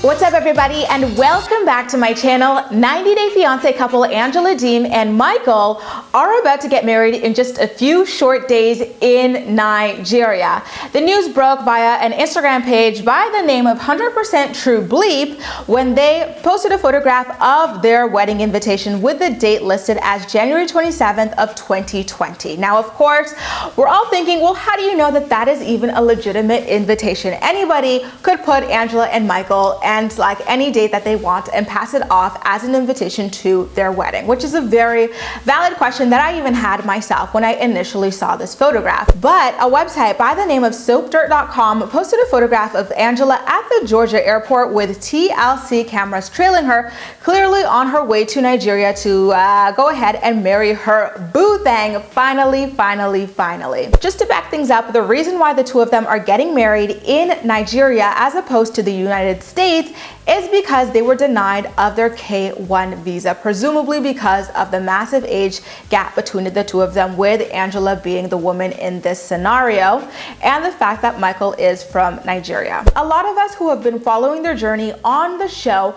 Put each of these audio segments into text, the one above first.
What's up everybody, and welcome back to my channel. 90-day fiance couple Angela Deem and Michael are about to get married in just a few short days in Nigeria. The news broke via an Instagram page by the name of 100% True Bleep when they posted a photograph of their wedding invitation with the date listed as January 27th of 2020. Now, of course, we're all thinking, well, how do you know that that is even a legitimate invitation? Anybody could put Angela and Michael and like any date that they want and pass it off as an invitation to their wedding, which is a very valid question that I even had myself when I initially saw this photograph. But a website by the name of soapdirt.com posted a photograph of Angela at the Georgia airport with TLC cameras trailing her, clearly on her way to Nigeria to go ahead and marry her boo thing. Finally. Just to back things up, the reason why the two of them are getting married in Nigeria as opposed to the United States is because they were denied of their K-1 visa, presumably because of the massive age gap between the two of them, with Angela being the woman in this scenario, and the fact that Michael is from Nigeria. A lot of us who have been following their journey on the show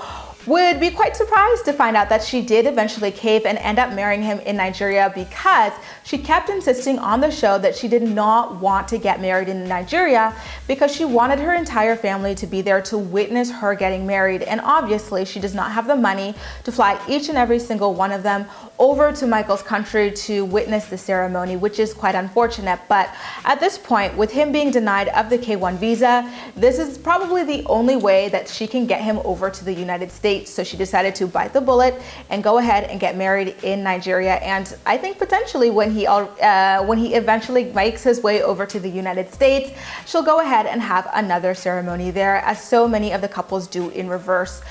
would be quite surprised to find out that she did eventually cave and end up marrying him in Nigeria, because she kept insisting on the show that she did not want to get married in Nigeria because she wanted her entire family to be there to witness her getting married. And obviously she does not have the money to fly each and every single one of them over to Michael's country to witness the ceremony, which is quite unfortunate. But at this point, with him being denied of the K-1 visa, this is probably the only way that she can get him over to the United States. So she decided to bite the bullet and go ahead and get married in Nigeria. And I think potentially when he eventually makes his way over to the United States, she'll go ahead and have another ceremony there, as so many of the couples do in reverse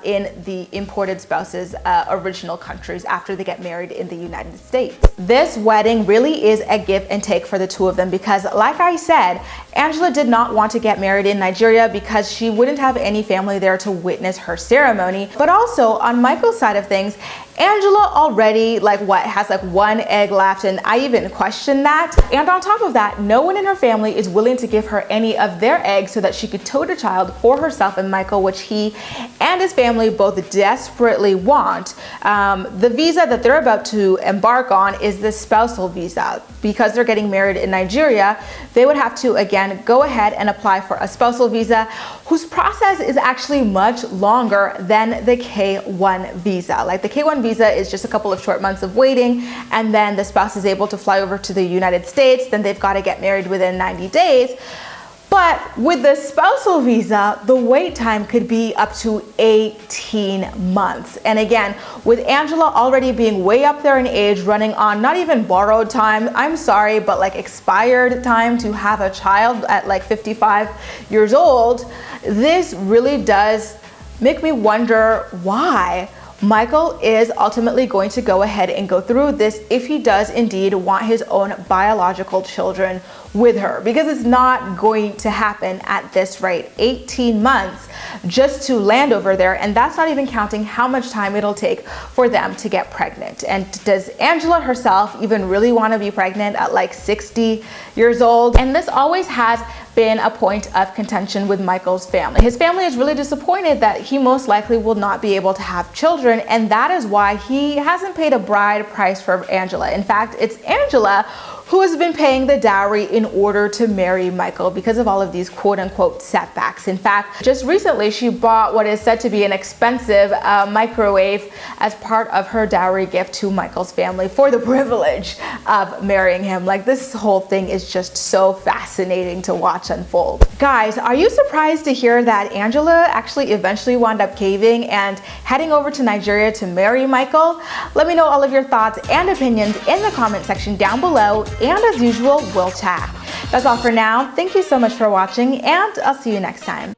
in the imported spouses' original countries after they get married in the United States. This wedding really is a give and take for the two of them, because like I said, Angela did not want to get married in Nigeria because she wouldn't have any family there to witness her ceremony. But also on Michael's side of things, Angela already has one egg left, and I even question that. And on top of that, no one in her family is willing to give her any of their eggs so that she could tote a child for herself and Michael, which he and his family both desperately want. The visa that they're about to embark on is the spousal visa. Because they're getting married in Nigeria, they would have to again go ahead and apply for a spousal visa, whose process is actually much longer than the K-1 visa. Like the K-1 visa is just a couple of short months of waiting, and then the spouse is able to fly over to the United States. Then they've got to get married within 90 days. But with the spousal visa, the wait time could be up to 18 months. And again, with Angela already being way up there in age, running on not even borrowed time, I'm sorry, but like expired time to have a child at like 55 years old, this really does make me wonder why Michael is ultimately going to go ahead and go through this if he does indeed want his own biological children with her, because it's not going to happen at this rate. 18 months just to land over there, and that's not even counting how much time it'll take for them to get pregnant. And does Angela herself even really want to be pregnant at like 60 years old? And this always has been a point of contention with Michael's family. His family is really disappointed that he most likely will not be able to have children, and that is why he hasn't paid a bride price for Angela. In fact, it's Angela who has been paying the dowry in order to marry Michael because of all of these quote-unquote setbacks. In fact, just recently she bought what is said to be an expensive microwave as part of her dowry gift to Michael's family for the privilege of marrying him. Like, this whole thing is just so fascinating to watch unfold. Guys, are you surprised to hear that Angela actually eventually wound up caving and heading over to Nigeria to marry Michael? Let me know all of your thoughts and opinions in the comment section down below, and as usual, we'll chat. That's all for now. Thank you so much for watching, and I'll see you next time.